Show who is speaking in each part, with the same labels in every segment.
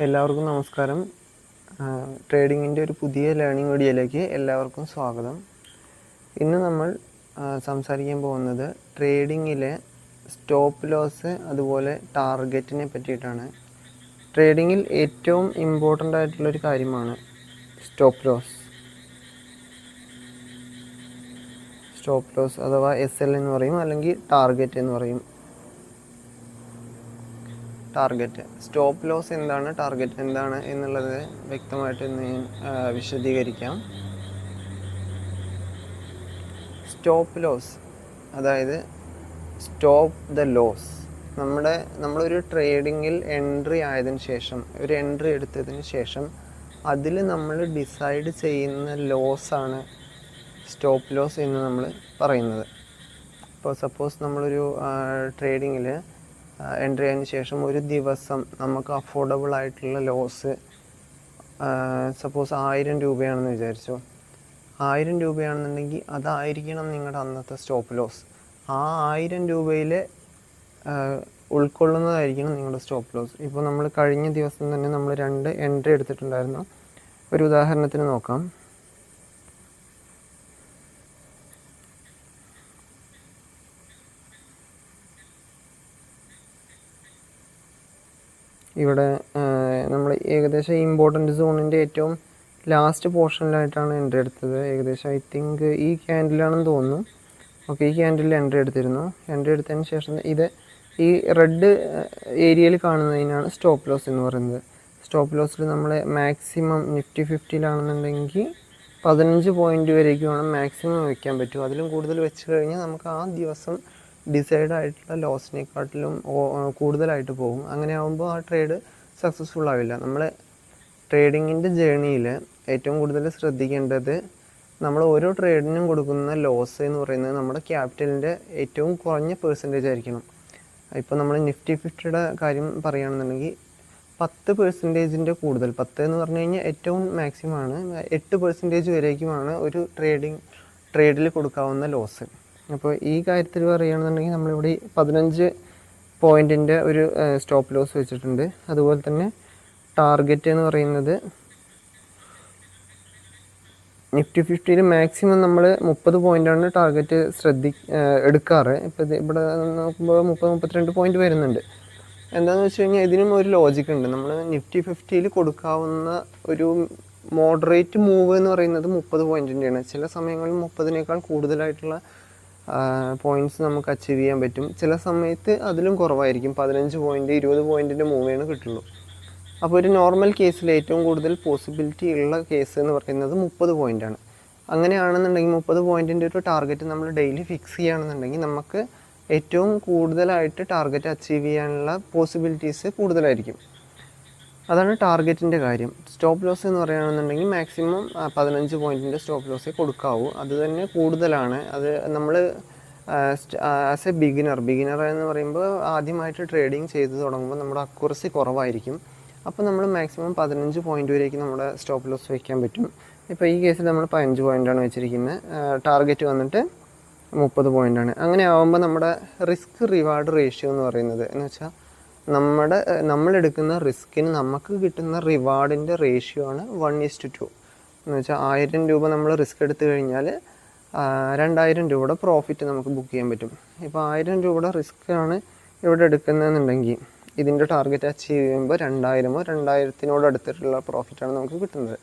Speaker 1: എല്ലാവർക്കും നമസ്കാരം. ട്രേഡിങ്ങിൻ്റെ ഒരു പുതിയ ലേണിംഗ് വീഡിയോയിലേക്ക് എല്ലാവർക്കും സ്വാഗതം. ഇന്ന് നമ്മൾ സംസാരിക്കാൻ പോകുന്നത് ട്രേഡിങ്ങിലെ സ്റ്റോപ്പ് ലോസ് അതുപോലെ ടാർഗറ്റിനെ പറ്റിയിട്ടാണ്. ട്രേഡിങ്ങിൽ ഏറ്റവും ഇമ്പോർട്ടൻ്റ് ആയിട്ടുള്ളൊരു കാര്യമാണ് സ്റ്റോപ്പ് ലോസ് അഥവാ SL എന്ന് പറയും, അല്ലെങ്കിൽ ടാർഗറ്റ് എന്ന് പറയും. സ്റ്റോപ്പ് ലോസ് എന്താണ്, ടാർഗറ്റ് എന്താണ് എന്നുള്ളത് വ്യക്തമായിട്ട് ഇന്ന് വിശദീകരിക്കാം. സ്റ്റോപ്പ് ലോസ് അതായത് സ്റ്റോപ്പ് ദ ലോസ്. നമ്മളൊരു ട്രേഡിങ്ങിൽ എൻട്രി ആയതിനു ശേഷം, ഒരു എൻട്രി എടുത്തതിന് ശേഷം അതിൽ നമ്മൾ ഡിസൈഡ് ചെയ്യുന്ന ലോസാണ് സ്റ്റോപ്പ് ലോസ് എന്ന് നമ്മൾ പറയുന്നത്. ഇപ്പോൾ സപ്പോസ് നമ്മളൊരു ട്രേഡിങ്ങിൽ എൻട്രി ആയതിനു ശേഷം ഒരു ദിവസം നമുക്ക് അഫോർഡബിൾ ആയിട്ടുള്ള ലോസ് സപ്പോസ് 1000 രൂപയാണെന്ന് വിചാരിച്ചു. 1000 രൂപയാണെന്നുണ്ടെങ്കിൽ അതായിരിക്കണം നിങ്ങളുടെ അന്നത്തെ സ്റ്റോപ്പ് ലോസ്. ആ 1000 രൂപയിൽ ഉൾക്കൊള്ളുന്നതായിരിക്കണം നിങ്ങളുടെ സ്റ്റോപ്പ് ലോസ്. ഇപ്പോൾ നമ്മൾ കഴിഞ്ഞ ദിവസം തന്നെ നമ്മൾ 2 എൻട്രി എടുത്തിട്ടുണ്ടായിരുന്നു. ഒരു ഉദാഹരണത്തിന് നോക്കാം. ഇവിടെ നമ്മൾ ഏകദേശം ഇമ്പോർട്ടൻ്റ് സോണിൻ്റെ ഏറ്റവും ലാസ്റ്റ് പോർഷനിലായിട്ടാണ് എൻട്രി എടുത്തത്. ഏകദേശം ഐ തിങ്ക് ഈ ക്യാൻഡിലാണെന്ന് തോന്നുന്നു. ഓക്കെ, ഈ ക്യാൻഡിൽ എൻട്രി എടുത്തിരുന്നു. എൻട്രി എടുത്തതിന് ശേഷം ഈ റെഡ് ഏരിയയിൽ കാണുന്നതിനാണ് സ്റ്റോപ്പ് ലോസ് എന്ന് പറയുന്നത്. സ്റ്റോപ്പ് ലോസിൽ നമ്മൾ മാക്സിമം Nifty 50-ലാണെന്നുണ്ടെങ്കിൽ 15 പോയിൻ്റ് വരേക്കുമാണ് മാക്സിമം വയ്ക്കാൻ പറ്റും. അതിലും കൂടുതൽ വെച്ച് കഴിഞ്ഞാൽ നമുക്ക് ആ ദിവസം ഡിസൈഡ് ആയിട്ടുള്ള ലോസിനെക്കാട്ടിലും കൂടുതലായിട്ട് പോകും. അങ്ങനെ ആകുമ്പോൾ ആ ട്രേഡ് സക്സസ്ഫുൾ ആവില്ല. നമ്മൾ ട്രേഡിങ്ങിൻ്റെ ജേണിയിൽ ഏറ്റവും കൂടുതൽ ശ്രദ്ധിക്കേണ്ടത് നമ്മൾ ഓരോ ട്രേഡിനും കൊടുക്കുന്ന ലോസ് എന്ന് പറയുന്നത് നമ്മുടെ ക്യാപിറ്റലിൻ്റെ ഏറ്റവും കുറഞ്ഞ പെർസെൻറ്റേജ് ആയിരിക്കണം. ഇപ്പോൾ നമ്മൾ Nifty 50-യുടെ കാര്യം പറയുകയാണെന്നുണ്ടെങ്കിൽ 10% കൂടുതൽ, 10 എന്ന് പറഞ്ഞു കഴിഞ്ഞാൽ ഏറ്റവും മാക്സിമമാണ്, 8% വരേക്കുമാണ് ഒരു ട്രേഡിൽ കൊടുക്കാവുന്ന ലോസ്. അപ്പോൾ ഈ കാര്യത്തിൽ പറയുകയാണെന്നുണ്ടെങ്കിൽ നമ്മളിവിടെ 15 പോയിൻറ്റിൻ്റെ ഒരു സ്റ്റോപ്പ് ലോസ് വെച്ചിട്ടുണ്ട്. അതുപോലെ തന്നെ ടാർഗറ്റ് എന്ന് പറയുന്നത് Nifty 50-ൽ മാക്സിമം നമ്മൾ 30 പോയിൻ്റാണ് ടാർഗറ്റ് എടുക്കാറ്. ഇപ്പോൾ ഇവിടെ നോക്കുമ്പോൾ 30-32 പോയിൻ്റ് വരുന്നുണ്ട്. എന്താണെന്ന് വെച്ച് കഴിഞ്ഞാൽ ഇതിനും ഒരു ലോജിക്ക് ഉണ്ട്. നമ്മൾ Nifty 50-ൽ കൊടുക്കാവുന്ന ഒരു മോഡറേറ്റ് മൂവ് എന്ന് പറയുന്നത് 30 പോയിൻറ്റിൻ്റെയാണ്. ചില സമയങ്ങളിൽ 30-നേക്കാൾ കൂടുതലായിട്ടുള്ള പോയിൻറ്റ്സ് നമുക്ക് അച്ചീവ് ചെയ്യാൻ പറ്റും. ചില സമയത്ത് അതിലും കുറവായിരിക്കും, 15 പോയിൻ്റ് 20 പോയിൻറ്റിൻ്റെ മൂവേണ് കിട്ടുള്ളൂ. അപ്പോൾ ഒരു നോർമൽ കേസിൽ ഏറ്റവും കൂടുതൽ പോസിബിലിറ്റി ഉള്ള കേസ് എന്ന് പറയുന്നത് 30 പോയിൻ്റാണ്. അങ്ങനെയാണെന്നുണ്ടെങ്കിൽ 30 പോയിൻറ്റിൻ്റെ ഒരു ടാർഗറ്റ് നമ്മൾ ഡെയിലി ഫിക്സ് ചെയ്യുകയാണെന്നുണ്ടെങ്കിൽ നമുക്ക് ഏറ്റവും കൂടുതലായിട്ട് ടാർഗറ്റ് അച്ചീവ് ചെയ്യാനുള്ള പോസിബിലിറ്റീസ് കൂടുതലായിരിക്കും. അതാണ് ടാർഗറ്റിൻ്റെ കാര്യം. സ്റ്റോപ്പ് ലോസ് എന്ന് പറയുകയാണെന്നുണ്ടെങ്കിൽ മാക്സിമം 15 പോയിൻറ്റിൻ്റെ സ്റ്റോപ്പ് ലോസേ കൊടുക്കാവൂ. അത് തന്നെ കൂടുതലാണ്. അത് നമ്മൾ ആസ് എ ബിഗിനർ എന്ന് പറയുമ്പോൾ ആദ്യമായിട്ട് ട്രേഡിങ് ചെയ്ത് തുടങ്ങുമ്പോൾ നമ്മുടെ അക്യുറസി കുറവായിരിക്കും. അപ്പോൾ നമ്മൾ മാക്സിമം 15 പോയിൻ്റ് വരേക്ക് നമ്മുടെ സ്റ്റോപ്പ് ലോസ് വയ്ക്കാൻ പറ്റും. ഇപ്പോൾ ഈ കേസിൽ നമ്മൾ 15 പോയിൻ്റാണ് വെച്ചിരിക്കുന്നത്. ടാർഗറ്റ് വന്നിട്ട് 30 പോയിൻ്റാണ്. അങ്ങനെ ആകുമ്പോൾ നമ്മുടെ റിസ്ക് റിവാർഡ് റേഷ്യോ എന്ന് പറയുന്നത് എന്ന് വെച്ചാൽ നമ്മളെടുക്കുന്ന റിസ്കിന് നമുക്ക് കിട്ടുന്ന റിവാർഡിൻ്റെ റേഷ്യോ ആണ് 1:2. എന്ന് വെച്ചാൽ 1000 രൂപ നമ്മൾ റിസ്ക് എടുത്തു കഴിഞ്ഞാൽ 2000 രൂപയുടെ പ്രോഫിറ്റ് നമുക്ക് ബുക്ക് ചെയ്യാൻ പറ്റും. ഇപ്പോൾ 1000 രൂപയുടെ റിസ്ക് ആണ് ഇവിടെ എടുക്കുന്നതെന്നുണ്ടെങ്കിൽ ഇതിൻ്റെ ടാർഗറ്റ് അച്ചീവ് ചെയ്യുമ്പോൾ 2000-ഓ 2000-നോട് അടുത്തിട്ടുള്ള പ്രോഫിറ്റാണ് നമുക്ക് കിട്ടുന്നത്.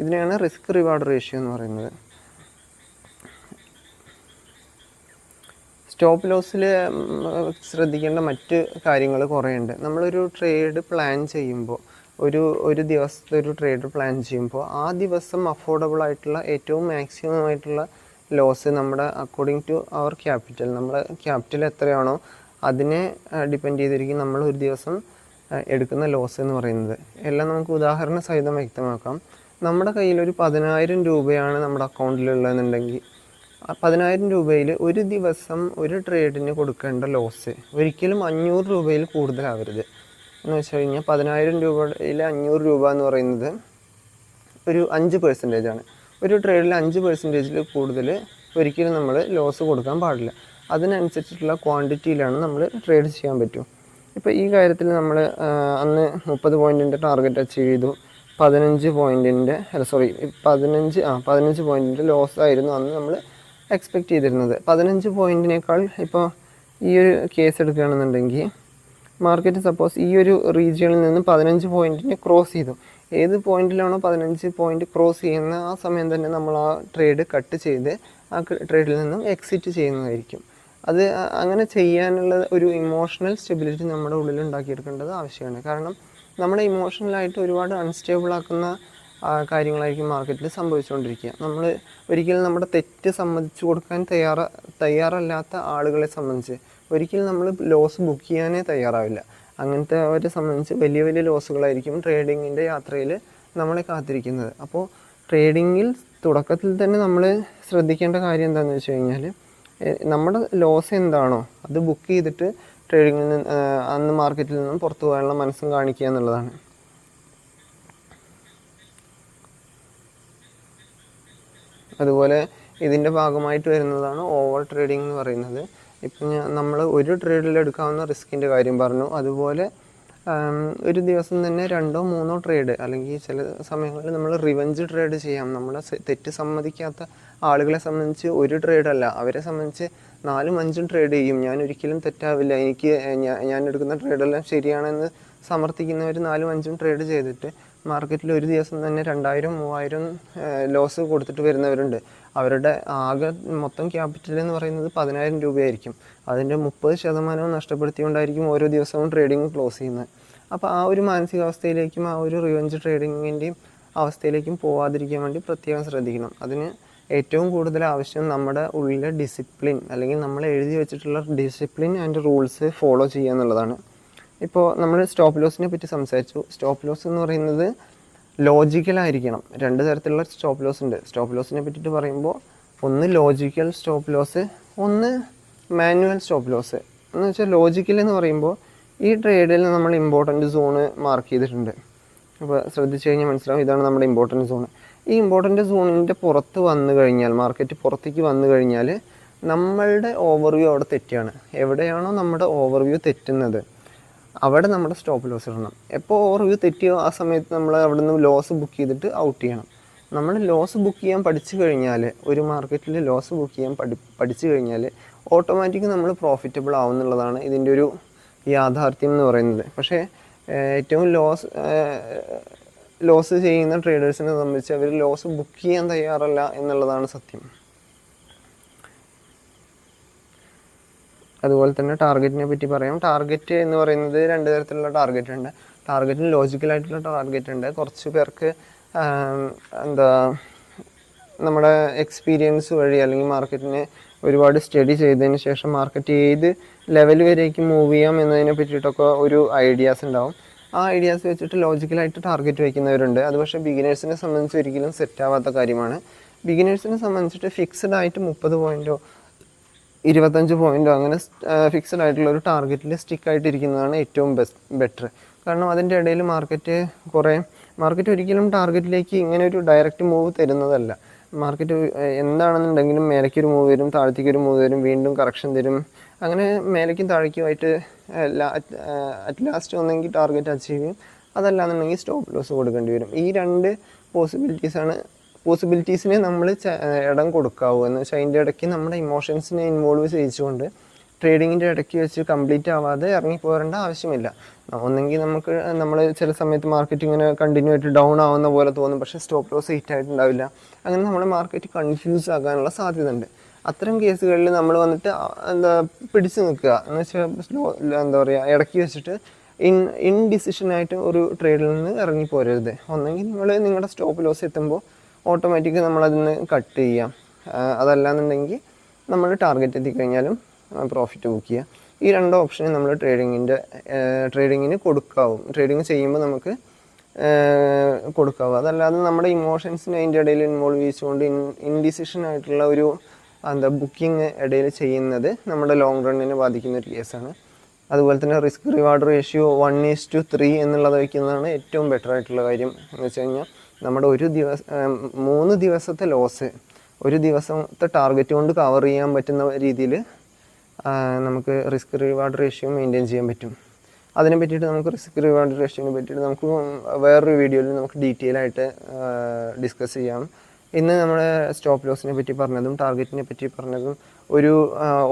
Speaker 1: ഇതിനെയാണ് റിസ്ക് റിവാർഡ് റേഷ്യോ എന്ന് പറയുന്നത്. സ്റ്റോപ്പ് ലോസിൽ ശ്രദ്ധിക്കേണ്ട മറ്റ് കാര്യങ്ങൾ കുറേ ഉണ്ട്. നമ്മളൊരു ട്രേഡ് പ്ലാൻ ചെയ്യുമ്പോൾ, ഒരു ദിവസത്തെ ഒരു ട്രേഡ് പ്ലാൻ ചെയ്യുമ്പോൾ ആ ദിവസം അഫോർഡബിൾ ആയിട്ടുള്ള ഏറ്റവും മാക്സിമം ആയിട്ടുള്ള ലോസ് നമ്മുടെ അക്കോർഡിംഗ് ടു അവർ ക്യാപിറ്റൽ, നമ്മുടെ ക്യാപിറ്റൽ എത്രയാണോ അതിനെ ഡിപ്പെൻഡ് ചെയ്തിരിക്കും നമ്മൾ ഒരു ദിവസം എടുക്കുന്ന ലോസ് എന്ന് പറയുന്നത്. എല്ലാം നമുക്ക് ഉദാഹരണ സഹിതം വ്യക്തമാക്കാം. നമ്മുടെ കയ്യിലൊരു 10,000 രൂപയാണ് നമ്മുടെ അക്കൗണ്ടിലുള്ളതെന്നുണ്ടെങ്കിൽ 10,000 രൂപയിൽ ഒരു ദിവസം ഒരു ട്രേഡിന് കൊടുക്കേണ്ട ലോസ് ഒരിക്കലും 500 രൂപയിൽ കൂടുതലാവരുത്. എന്ന് വെച്ച് കഴിഞ്ഞാൽ 10,000 രൂപയിൽ 500 രൂപ എന്ന് പറയുന്നത് ഒരു 5% ആണ്. ഒരു ട്രേഡിൽ 5% കൂടുതൽ ഒരിക്കലും നമ്മൾ ലോസ് കൊടുക്കാൻ പാടില്ല. അതിനനുസരിച്ചിട്ടുള്ള ക്വാണ്ടിറ്റിയിലാണ് നമ്മൾ ട്രേഡ് ചെയ്യാൻ പറ്റും. ഇപ്പോൾ ഈ കാര്യത്തിൽ നമ്മൾ അന്ന് 30 പോയിൻറ്റിൻ്റെ ടാർഗറ്റ് അച്ചീവ് ചെയ്തു. 15 പോയിൻറ്റിൻ്റെ 15 പോയിൻറ്റിൻ്റെ ലോസ് ആയിരുന്നു അന്ന് നമ്മൾ എക്സ്പെക്റ്റ് ചെയ്തിരുന്നത്. 15 പോയിൻറ്റിനേക്കാൾ ഇപ്പോൾ ഈ ഒരു കേസ് എടുക്കുകയാണെന്നുണ്ടെങ്കിൽ മാർക്കറ്റ് സപ്പോസ് ഈ ഒരു റീജിയണിൽ നിന്ന് 15 പോയിൻറ്റിനെ ക്രോസ് ചെയ്തു. ഏത് പോയിൻറ്റിലാണോ 15 പോയിൻറ്റ് ക്രോസ് ചെയ്യുന്ന ആ സമയം തന്നെ നമ്മൾ ആ ട്രേഡ് കട്ട് ചെയ്ത് ആ ട്രേഡിൽ നിന്നും എക്സിറ്റ് ചെയ്യുന്നതായിരിക്കും. അത് അങ്ങനെ ചെയ്യാനുള്ള ഒരു ഇമോഷണൽ സ്റ്റെബിലിറ്റി നമ്മുടെ ഉള്ളിൽ ഉണ്ടാക്കിയെടുക്കേണ്ടത് ആവശ്യമാണ്. കാരണം നമ്മളെ ഇമോഷണലായിട്ട് ഒരുപാട് അൺസ്റ്റേബിൾ ആക്കുന്ന കാര്യങ്ങളായിരിക്കും മാർക്കറ്റിൽ സംഭവിച്ചുകൊണ്ടിരിക്കുക. നമ്മൾ ഒരിക്കലും നമ്മുടെ തെറ്റ് സമ്മതിച്ചു കൊടുക്കാൻ തയ്യാറല്ലാത്ത ആളുകളെ സംബന്ധിച്ച് ഒരിക്കലും നമ്മൾ ലോസ് ബുക്ക് ചെയ്യാനേ തയ്യാറാവില്ല. അങ്ങനത്തെ അവരെ സംബന്ധിച്ച് വലിയ വലിയ ലോസുകളായിരിക്കും ട്രേഡിങ്ങിൻ്റെ യാത്രയിൽ നമ്മളെ കാത്തിരിക്കുന്നത്. അപ്പോൾ ട്രേഡിങ്ങിൽ തുടക്കത്തിൽ തന്നെ നമ്മൾ ശ്രദ്ധിക്കേണ്ട കാര്യം എന്താണെന്ന് വെച്ച് കഴിഞ്ഞാൽ നമ്മുടെ ലോസ് എന്താണോ അത് ബുക്ക് ചെയ്തിട്ട് ട്രേഡിങ്ങിൽ നിന്ന് അന്ന് മാർക്കറ്റിൽ നിന്നും പുറത്തു പോകാനുള്ള മനസ്സും കാണിക്കുക എന്നുള്ളതാണ്. അതുപോലെ ഇതിൻ്റെ ഭാഗമായിട്ട് വരുന്നതാണ് ഓവർ ട്രേഡിംഗ് എന്ന് പറയുന്നത്. ഇപ്പം നമ്മൾ ഒരു ട്രേഡിൽ എടുക്കാവുന്ന റിസ്കിൻ്റെ കാര്യം പറഞ്ഞു. അതുപോലെ ഒരു ദിവസം തന്നെ 2-3 ട്രേഡ് അല്ലെങ്കിൽ ചില സമയങ്ങളിൽ നമ്മൾ റിവഞ്ച് ട്രേഡ് ചെയ്യാം. നമ്മുടെ തെറ്റ് സമ്മതിക്കാത്ത ആളുകളെ സംബന്ധിച്ച് ഒരു ട്രേഡല്ല, അവരെ സംബന്ധിച്ച് 4-5 ട്രേഡ് ചെയ്യും. ഞാൻ ഒരിക്കലും തെറ്റാവില്ല, ഞാൻ എടുക്കുന്ന ട്രേഡെല്ലാം ശരിയാണെന്ന് സമർത്ഥിക്കുന്നവർ 4-5 ട്രേഡ് ചെയ്തിട്ട് മാർക്കറ്റിൽ ഒരു ദിവസം തന്നെ 2000-3000 ലോസ് കൊടുത്തിട്ട് വരുന്നവരുണ്ട്. അവരുടെ ആകെ മൊത്തം ക്യാപിറ്റൽ എന്ന് പറയുന്നത് 10,000 രൂപയായിരിക്കും. അതിൻ്റെ 30% നഷ്ടപ്പെടുത്തിക്കൊണ്ടായിരിക്കും ഓരോ ദിവസവും ട്രേഡിങ് ക്ലോസ് ചെയ്യുന്നത്. അപ്പോൾ ആ ഒരു മാനസികാവസ്ഥയിലേക്കും ആ ഒരു റിവഞ്ച് ട്രേഡിങ്ങിൻ്റെയും അവസ്ഥയിലേക്കും പോവാതിരിക്കാൻ വേണ്ടി പ്രത്യേകം ശ്രദ്ധിക്കണം. അതിന് ഏറ്റവും കൂടുതൽ ആവശ്യം നമ്മുടെ ഉള്ളിലെ ഡിസിപ്ലിൻ, അല്ലെങ്കിൽ നമ്മൾ എഴുതി വെച്ചിട്ടുള്ള ഡിസിപ്ലിൻ ആൻഡ് റൂൾസ് ഫോളോ ചെയ്യുക എന്നുള്ളതാണ്. ഇപ്പോൾ നമ്മൾ സ്റ്റോപ്പ് ലോസിനെ പറ്റി സംസാരിച്ചു. സ്റ്റോപ്പ് ലോസ് എന്ന് പറയുന്നത് ലോജിക്കലായിരിക്കണം. 2 തരത്തിലുള്ള സ്റ്റോപ്പ് ലോസ് ഉണ്ട്. സ്റ്റോപ്പ് ലോസിനെ പറ്റിയിട്ട് പറയുമ്പോൾ ഒന്ന് ലോജിക്കൽ സ്റ്റോപ്പ് ലോസ്, ഒന്ന് മാനുവൽ സ്റ്റോപ്പ് ലോസ്. എന്ന് വെച്ചാൽ ലോജിക്കൽ എന്ന് പറയുമ്പോൾ ഈ ട്രേഡിൽ നമ്മൾ ഇമ്പോർട്ടൻറ്റ് സോണ് മാർക്ക് ചെയ്തിട്ടുണ്ട്. അപ്പോൾ ശ്രദ്ധിച്ചു കഴിഞ്ഞാൽ മനസ്സിലാവും, ഇതാണ് നമ്മുടെ ഇമ്പോർട്ടൻറ്റ് സോൺ. ഈ ഇമ്പോർട്ടൻറ്റ് സോണിൻ്റെ പുറത്ത് വന്നു കഴിഞ്ഞാൽ, മാർക്കറ്റ് പുറത്തേക്ക് വന്നു കഴിഞ്ഞാൽ നമ്മളുടെ ഓവർവ്യൂ അവിടെ തെറ്റാണ്. എവിടെയാണോ നമ്മുടെ ഓവർവ്യൂ തെറ്റുന്നത് അവിടെ നമ്മുടെ സ്റ്റോപ്പ് ലോസ് ഇടണം. എപ്പോൾ ഓവർവ്യൂ തെറ്റിയോ ആ സമയത്ത് നമ്മൾ അവിടെ നിന്ന് ലോസ് ബുക്ക് ചെയ്തിട്ട് ഔട്ട് ചെയ്യണം. നമ്മൾ ലോസ് ബുക്ക് ചെയ്യാൻ പഠിച്ചു കഴിഞ്ഞാൽ, ഒരു മാർക്കറ്റിൽ ലോസ് ബുക്ക് ചെയ്യാൻ പഠിച്ചു കഴിഞ്ഞാൽ ഓട്ടോമാറ്റിക് നമ്മൾ പ്രോഫിറ്റബിൾ ആവുന്നുള്ളതാണ് ഇതിൻ്റെ ഒരു യാഥാർത്ഥ്യം എന്ന് പറയുന്നത്. പക്ഷേ ഏറ്റവും ലോസ് ചെയ്യുന്ന ട്രേഡേഴ്സിനെ സംബന്ധിച്ച് അവർ ലോസ് ബുക്ക് ചെയ്യാൻ തയ്യാറല്ല എന്നുള്ളതാണ് സത്യം. അതുപോലെ തന്നെ ടാർഗറ്റിനെ പറ്റി പറയാം. ടാർഗറ്റ് എന്ന് പറയുന്നത് 2 തരത്തിലുള്ള ടാർഗറ്റ് ഉണ്ട്. ടാർഗറ്റിന് ലോജിക്കലായിട്ടുള്ള ടാർഗറ്റ് ഉണ്ട്. കുറച്ച് പേർക്ക് നമ്മുടെ എക്സ്പീരിയൻസ് വഴി അല്ലെങ്കിൽ മാർക്കറ്റിനെ ഒരുപാട് സ്റ്റഡി ചെയ്തതിന് ശേഷം മാർക്കറ്റ് ഏത് ലെവൽ വരേക്ക് മൂവ് ചെയ്യാം എന്നതിനെ പറ്റിയിട്ടൊക്കെ ഒരു ഐഡിയാസ് ഉണ്ടാവും. ആ ഐഡിയാസ് വെച്ചിട്ട് ലോജിക്കലായിട്ട് ടാർഗറ്റ് വയ്ക്കുന്നവരുണ്ട്. അത് പക്ഷേ ബിഗിനേഴ്സിനെ സംബന്ധിച്ച് ഒരിക്കലും സെറ്റാവാത്ത കാര്യമാണ്. ബിഗിനേഴ്സിനെ സംബന്ധിച്ചിട്ട് ഫിക്സഡ് ആയിട്ട് 30 പോയിൻറ്റോ 25 പോയിൻറ്റോ അങ്ങനെ ഫിക്സഡ് ആയിട്ടുള്ള ഒരു ടാർഗറ്റിൽ സ്റ്റിക്കായിട്ടിരിക്കുന്നതാണ് ഏറ്റവും ബെറ്റർ. കാരണം അതിൻ്റെ ഇടയിൽ മാർക്കറ്റ് ഒരിക്കലും ടാർഗറ്റിലേക്ക് ഇങ്ങനെ ഒരു ഡയറക്റ്റ് മൂവ് തരുന്നതല്ല. മാർക്കറ്റ് എന്താണെന്നുണ്ടെങ്കിലും മേലേക്കൊരു മൂവ് വരും, താഴത്തേക്കൊരു മൂവ് വരും, വീണ്ടും കറക്ഷൻ തരും. അങ്ങനെ മേലേക്കും താഴേക്കുമായിട്ട് അറ്റ് ലാസ്റ്റ് ഒന്നെങ്കിൽ ടാർഗറ്റ് അച്ചീവ് ചെയ്യും, അതല്ലാന്നുണ്ടെങ്കിൽ സ്റ്റോപ്പ് ലോസ് കൊടുക്കേണ്ടി വരും. ഈ 2 പോസിബിലിറ്റീസിനെ നമ്മൾ ഇടം കൊടുക്കാവൂ. എന്ന് വെച്ചാൽ അതിൻ്റെ ഇടയ്ക്ക് നമ്മുടെ ഇമോഷൻസിനെ ഇൻവോൾവ് ചെയ്യിച്ചുകൊണ്ട് ട്രേഡിങ്ങിൻ്റെ ഇടയ്ക്ക് വെച്ച് കംപ്ലീറ്റ് ആവാതെ ഇറങ്ങിപ്പോരേണ്ട ആവശ്യമില്ല. ഒന്നെങ്കിൽ നമ്മൾ ചില സമയത്ത് മാർക്കറ്റ് ഇങ്ങനെ കണ്ടിന്യൂ ആയിട്ട് ഡൗൺ ആവുന്ന പോലെ തോന്നും, പക്ഷേ സ്റ്റോപ്പ് ലോസ് ഹിറ്റ് ആയിട്ടുണ്ടാവില്ല. അങ്ങനെ നമ്മുടെ മാർക്കറ്റ് കൺഫ്യൂസ് ആകാനുള്ള സാധ്യത ഉണ്ട്. അത്തരം കേസുകളിൽ നമ്മൾ വന്നിട്ട് പിടിച്ചു നിൽക്കുക എന്ന് വെച്ചാൽ ഇടയ്ക്ക് വെച്ചിട്ട് ഇൻഡിസിഷനായിട്ട് ഒരു ട്രേഡിൽ നിന്ന് ഇറങ്ങിപ്പോരരുത്. ഒന്നെങ്കിൽ നിങ്ങളുടെ സ്റ്റോപ്പ് ലോസ് എത്തുമ്പോൾ ഓട്ടോമാറ്റിക് നമ്മളതിന് കട്ട് ചെയ്യാം, അതല്ലാന്നുണ്ടെങ്കിൽ നമ്മൾ ടാർഗറ്റ് എത്തിക്കഴിഞ്ഞാലും പ്രോഫിറ്റ് ബുക്ക് ചെയ്യുക. ഈ 2 ഓപ്ഷന് നമ്മൾ ട്രേഡിങ്ങിന് കൊടുക്കാവും. ട്രേഡിങ് ചെയ്യുമ്പോൾ നമുക്ക് കൊടുക്കാവും. അതല്ലാതെ നമ്മുടെ ഇമോഷൻസിനെ അതിൻ്റെ ഇടയിൽ ഇൻവോൾവ് ചെയ്തുകൊണ്ട് ഇൻഡിസിഷൻ ആയിട്ടുള്ള ഒരു ബുക്കിംഗ് ഇടയിൽ ചെയ്യുന്നത് നമ്മുടെ ലോങ് റണ്ണിനെ ബാധിക്കുന്ന ഒരു കേസാണ്. അതുപോലെ തന്നെ റിസ്ക് റിവാർഡ് റേഷ്യോ 1:3 എന്നുള്ളത് വയ്ക്കുന്നതാണ് ഏറ്റവും ബെറ്റർ ആയിട്ടുള്ള കാര്യം. എന്ന് വെച്ച് കഴിഞ്ഞാൽ നമ്മുടെ 3 ദിവസത്തെ ലോസ് ഒരു ദിവസത്തെ ടാർഗറ്റ് കൊണ്ട് കവർ ചെയ്യാൻ പറ്റുന്ന രീതിയിൽ നമുക്ക് റിസ്ക് റിവാർഡ് റേഷ്യോ മെയിൻറ്റെയിൻ ചെയ്യാൻ പറ്റും. അതിനെ പറ്റിയിട്ട് നമുക്ക് റിസ്ക് റിവാർഡ് റേഷ്യോനെ പറ്റിയിട്ട് നമുക്ക് വേറൊരു വീഡിയോയിൽ നമുക്ക് ഡീറ്റെയിൽ ആയിട്ട് ഡിസ്കസ് ചെയ്യാം. ഇന്ന് നമ്മുടെ സ്റ്റോപ്പ് ലോസിനെ പറ്റി പറഞ്ഞതും ടാർഗറ്റിനെ പറ്റി പറഞ്ഞതും ഒരു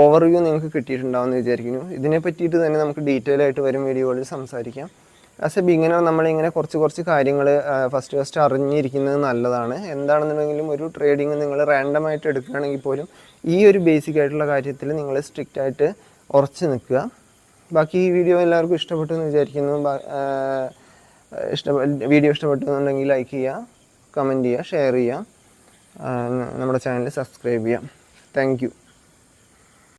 Speaker 1: ഓവർവ്യൂ നിങ്ങൾക്ക് കിട്ടിയിട്ടുണ്ടാവുമെന്ന് വിചാരിക്കുന്നു. ഇതിനെ പറ്റിയിട്ട് തന്നെ നമുക്ക് ഡീറ്റെയിൽ ആയിട്ട് വരും വീഡിയോകളിൽ സംസാരിക്കാം. ആസ് എ ബിഗിനർ നമ്മളിങ്ങനെ കുറച്ച് കാര്യങ്ങൾ ഫസ്റ്റ് അറിഞ്ഞിരിക്കുന്നത് നല്ലതാണ്. എന്താണെന്നുണ്ടെങ്കിലും ഒരു ട്രേഡിങ് നിങ്ങൾ റാൻഡമായിട്ട് എടുക്കുകയാണെങ്കിൽ പോലും ഈ ഒരു ബേസിക് ആയിട്ടുള്ള കാര്യത്തിൽ നിങ്ങൾ സ്ട്രിക്റ്റ് ആയിട്ട് ഉറച്ച് നിൽക്കുക. ബാക്കി ഈ വീഡിയോ എല്ലാവർക്കും ഇഷ്ടപ്പെട്ടു എന്ന് വിചാരിക്കുന്നു. വീഡിയോ ഇഷ്ടപ്പെട്ടെന്നുണ്ടെങ്കിൽ ലൈക്ക് ചെയ്യുക, കമൻറ്റ് ചെയ്യുക, ഷെയർ ചെയ്യുക, നമ്മുടെ ചാനൽ സബ്സ്ക്രൈബ് ചെയ്യാം. Thank you.